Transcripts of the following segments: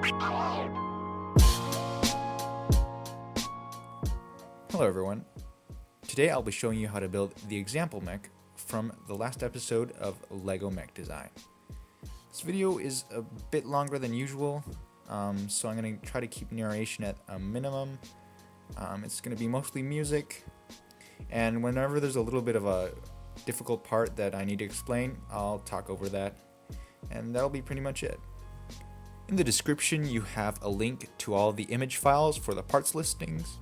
Hello everyone. Today I'll be showing you how to build the example mech from the last episode of LEGO Mech Design. This video is a bit longer than usual, so I'm going to try to keep narration at a minimum. It's going to be mostly music, and whenever there's a little bit of a difficult part that I need to explain, I'll talk over that, and that'll be pretty much it. In the description you have a link to all the image files for the parts listings.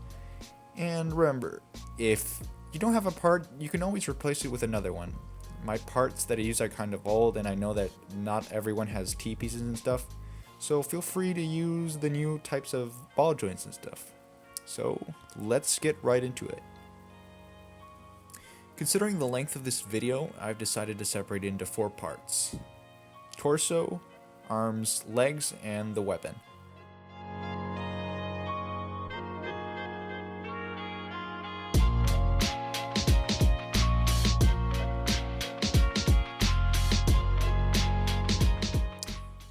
And remember, if you don't have a part, you can always replace it with another one. My parts that I use are kind of old, and I know that not everyone has T-pieces and stuff, so feel free to use the new types of ball joints and stuff. So let's get right into it. Considering the length of this video, I've decided to separate it into 4 parts: torso, arms, legs, and the weapon.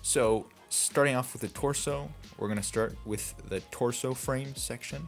So, starting off with the torso, we're going to start with the torso frame section.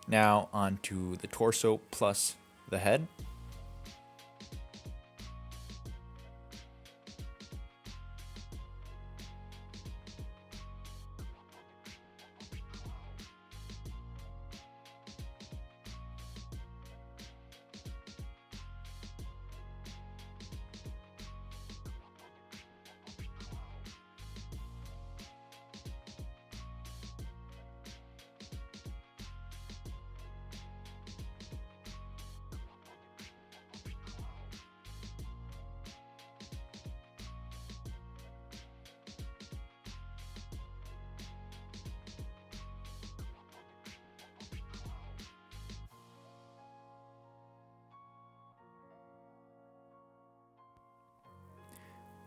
Now onto the torso plus the head.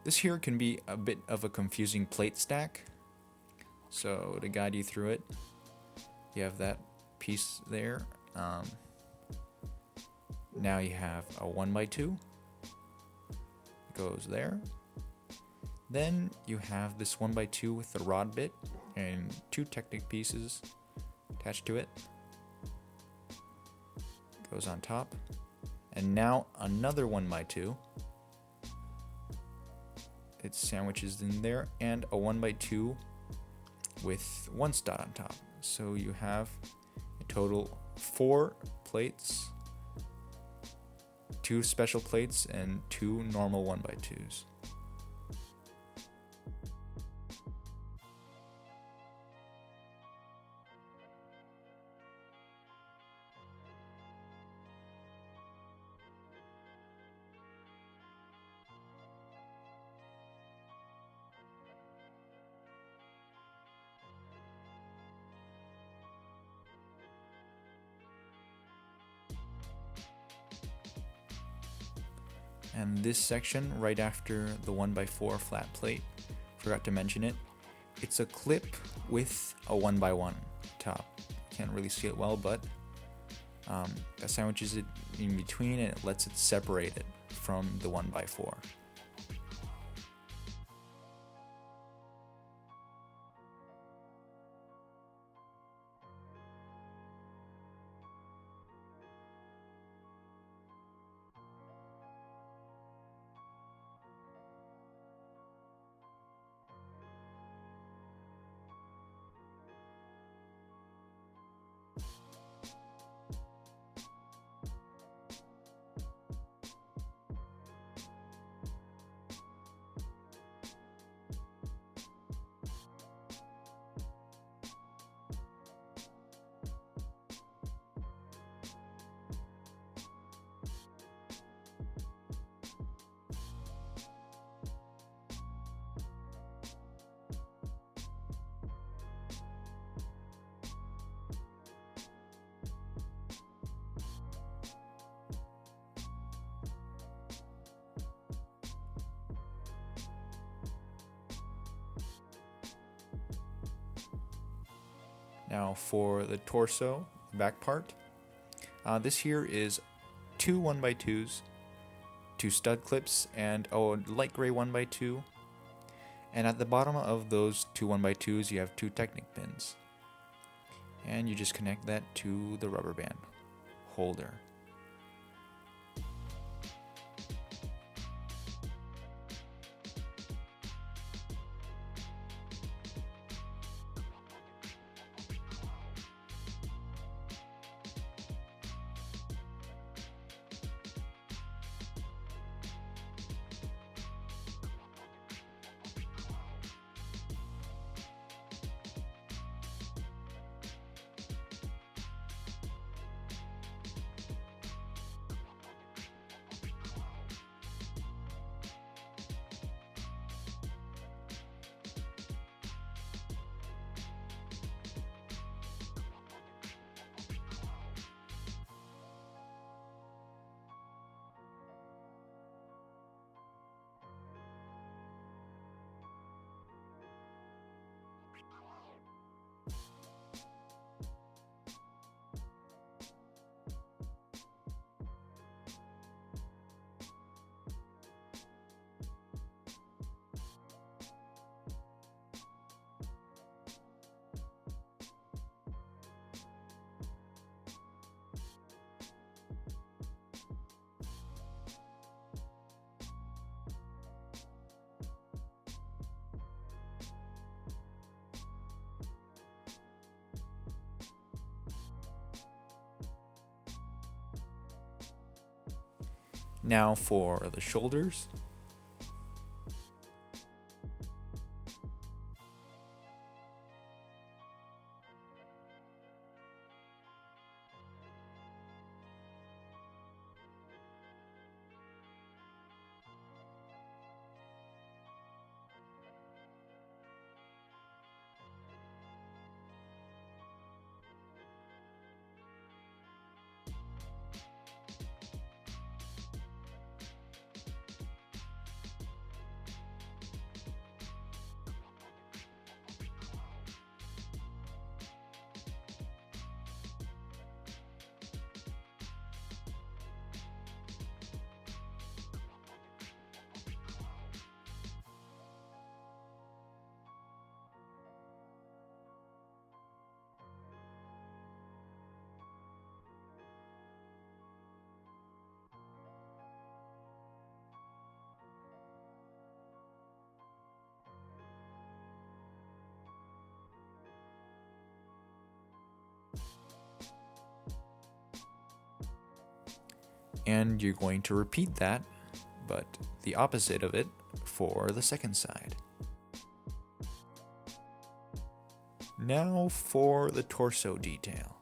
This here can be a bit of a confusing plate stack, so to guide you through it, you have that piece there. Now you have a 1x2, goes there. Then you have this 1x2 with the rod bit and 2 Technic pieces attached to it, goes on top. And now another 1x2. It sandwiches in there, and a 1x2 with 1 stud on top. So you have a total 4 plates, 2 special plates, and 2 normal 1x2s. And this section right after the 1x4 flat plate, forgot to mention it, It's a clip with a 1x1 top. Can't really see it well, but that sandwiches it in between and it lets it separate it from the 1x4. Now for the torso, back part, this here is two 1x2s, two stud clips, and a light gray 1x2. And at the bottom of those two 1x2s, you have two Technic pins. And you just connect that to the rubber band holder. Now for the shoulders. And you're going to repeat that, but the opposite of it for the second side. Now for the torso detail.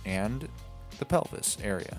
and the pelvis area.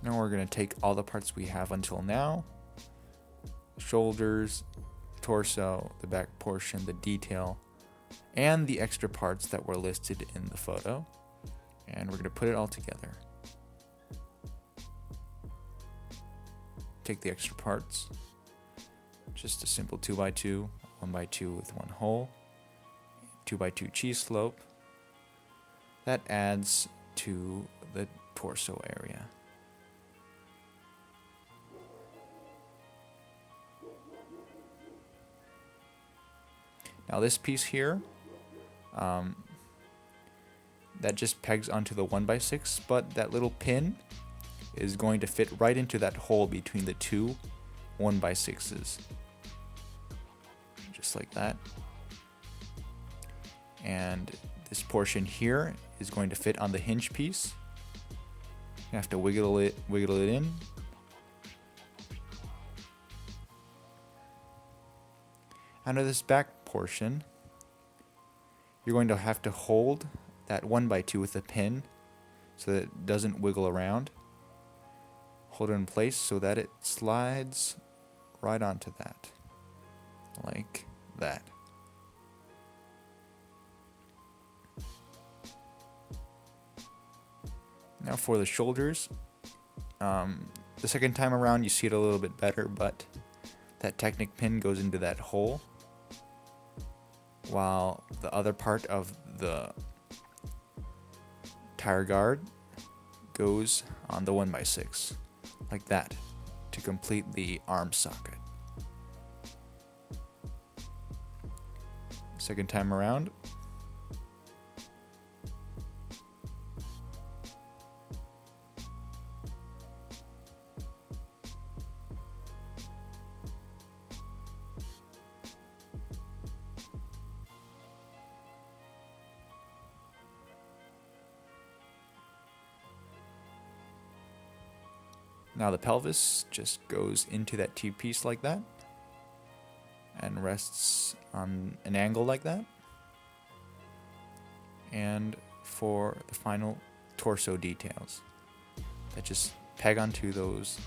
Now we're going to take all the parts we have until now, shoulders, torso, the back portion, the detail, and the extra parts that were listed in the photo, and we're going to put it all together. Take the extra parts, just a simple 2x2, 1x2 with one hole, 2x2 cheese slope. That adds to the torso area. Now this piece here, that just pegs onto the 1x6, but that little pin is going to fit right into that hole between the two 1x6s. Just like that. And this portion here is going to fit on the hinge piece. You have to wiggle it in. Under this back portion, you're going to have to hold that 1x2 with a pin so that it doesn't wiggle around. Hold it in place so that it slides right onto that, like that. Now for the shoulders, the second time around you see it a little bit better, but that Technic pin goes into that hole, while the other part of the tire guard goes on the 1x6, like that, to complete the arm socket. Second time around. Now the pelvis just goes into that T-piece like that and rests on an angle like that. And for the final torso details, that just peg onto those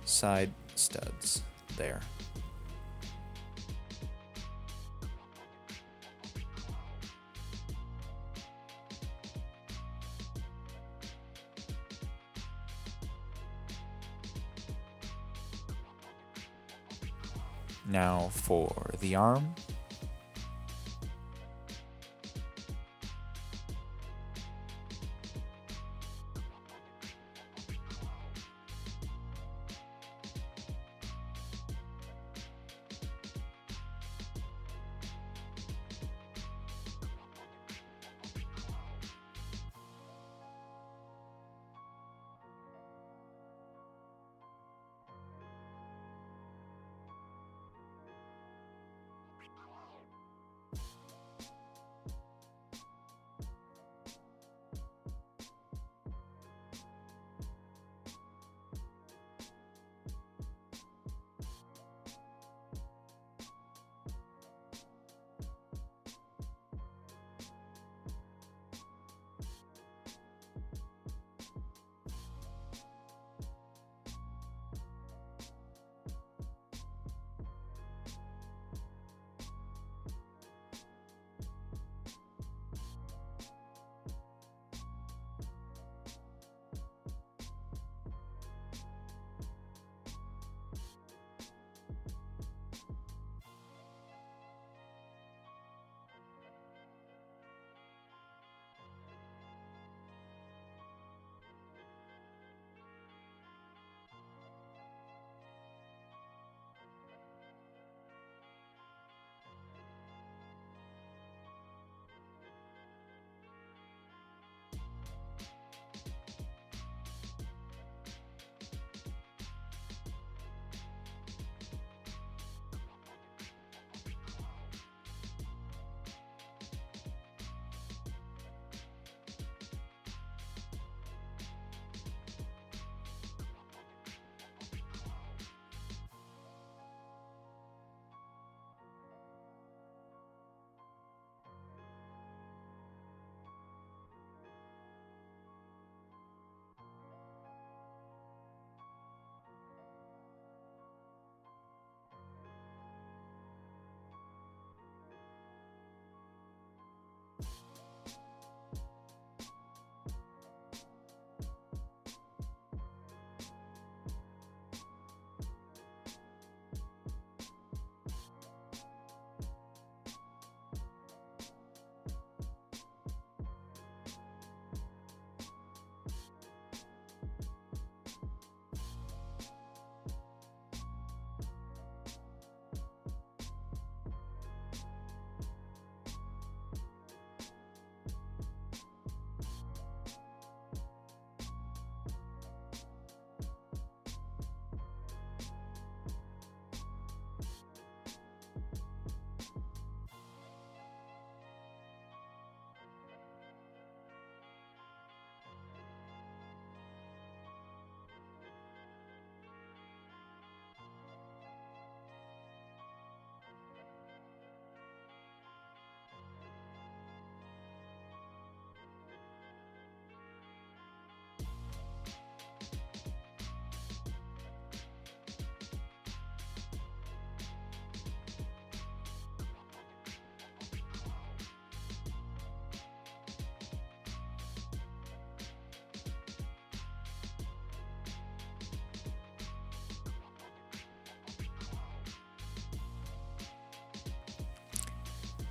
side studs there. Now for the arm.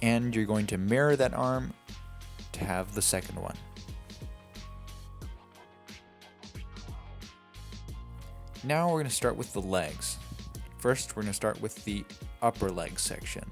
And you're going to mirror that arm to have the second one. Now we're going to start with the legs. First, we're going to start with the upper leg section.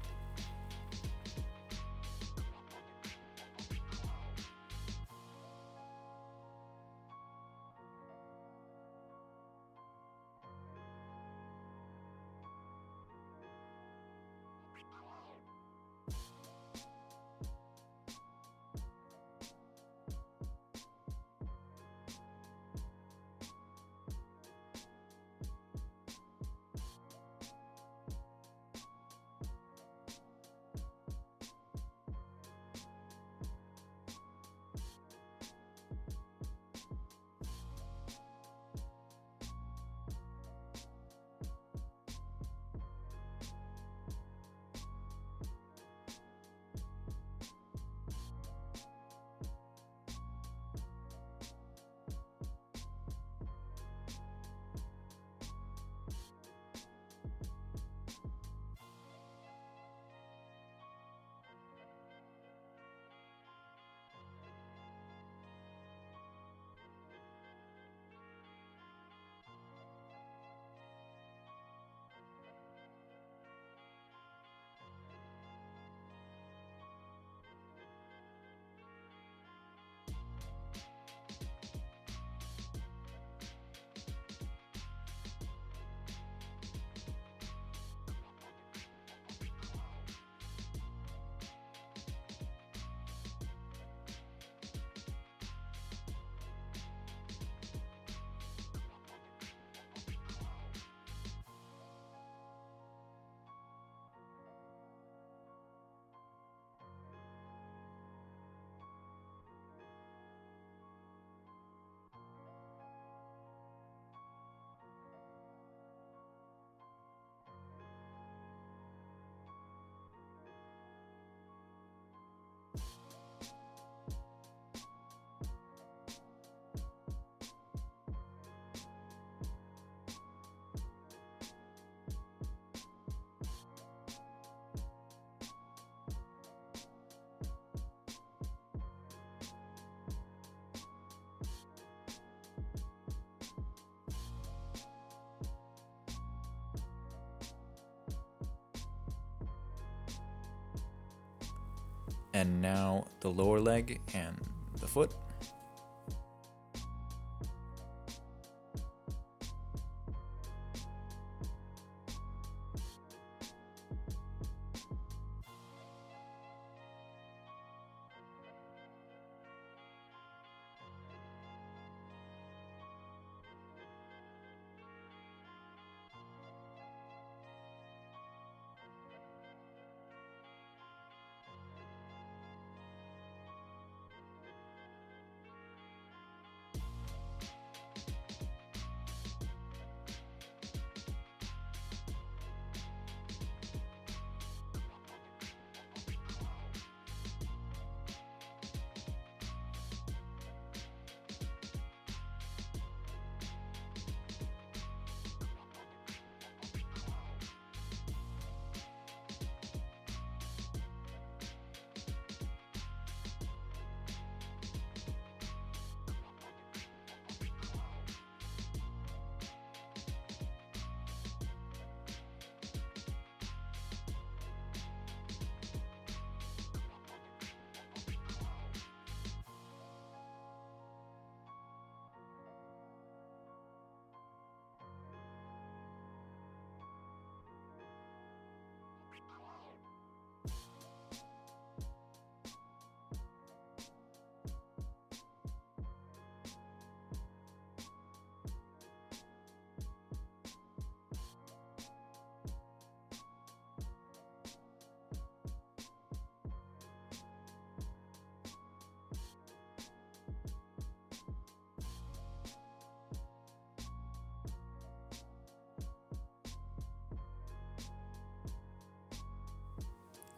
And now the lower leg and the foot.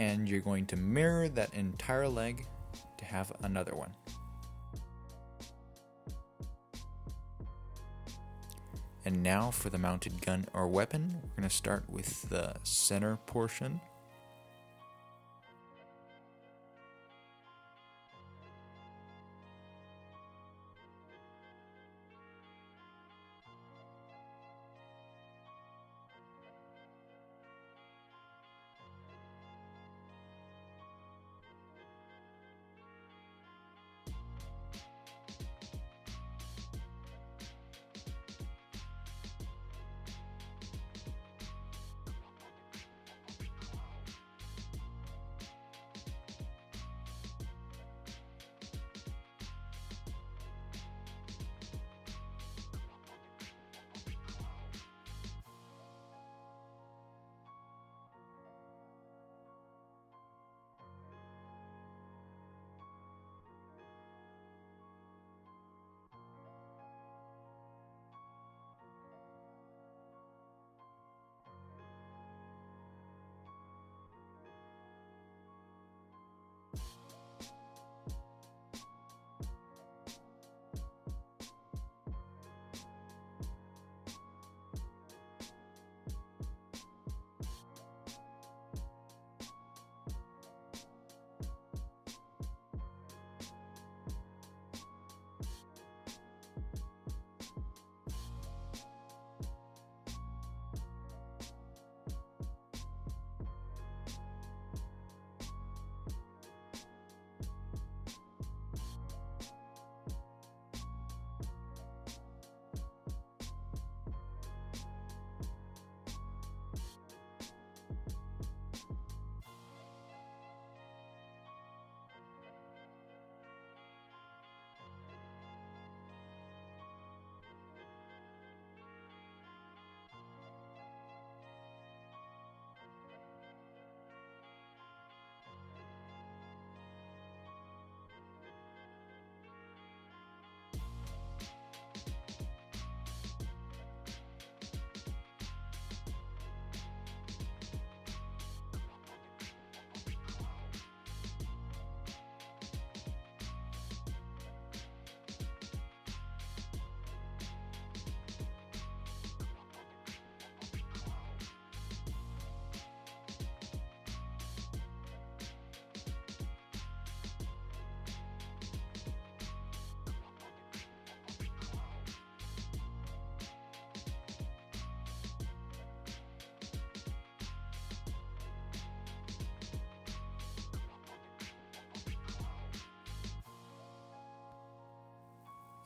And you're going to mirror that entire leg to have another one. And now for the mounted gun or weapon, we're going to start with the center portion.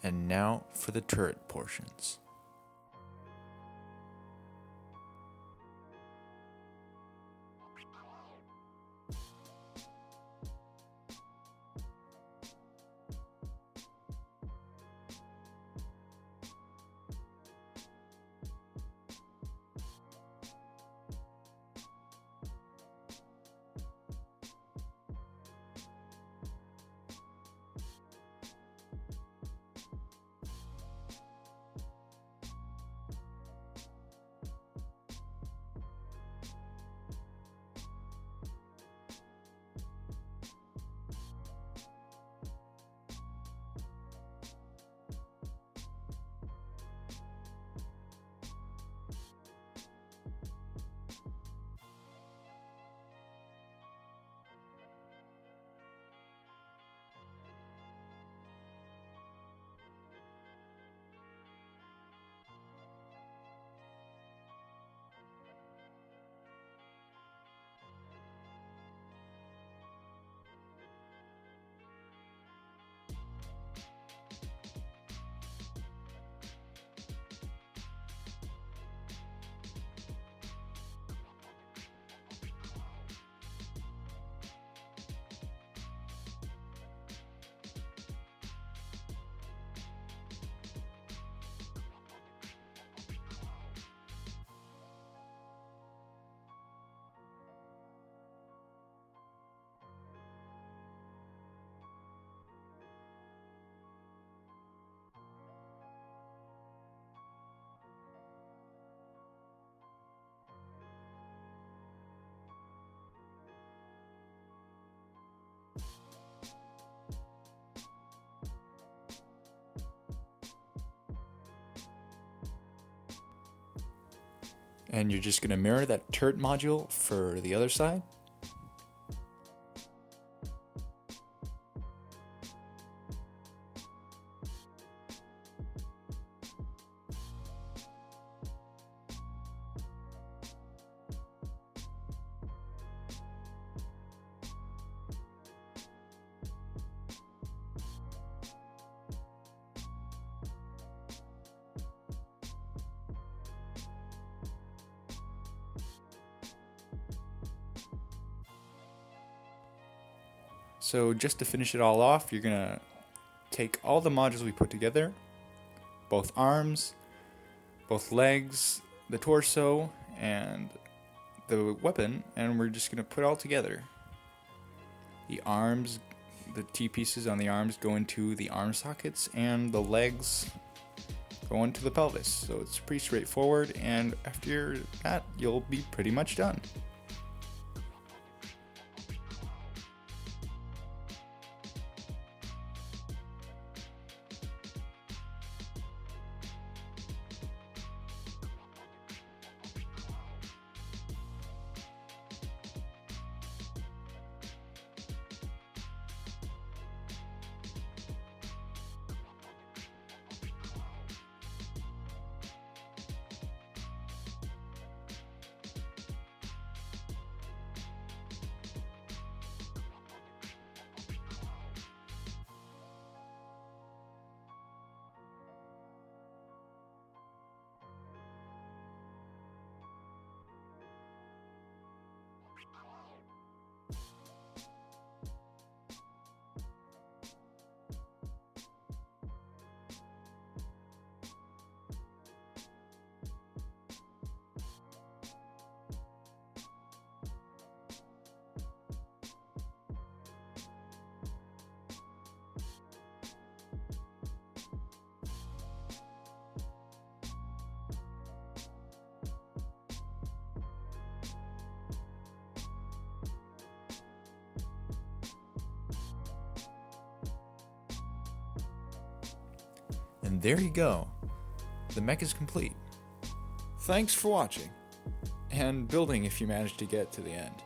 And now for the turret portions. And you're just going to mirror that turret module for the other side. So just to finish it all off, you're going to take all the modules we put together, both arms, both legs, the torso, and the weapon, and we're just going to put it all together. The arms, the T-pieces on the arms go into the arm sockets, and the legs go into the pelvis. So it's pretty straightforward, and after that, you'll be pretty much done. And there you go. The mech is complete. Thanks for watching, and building if you managed to get to the end.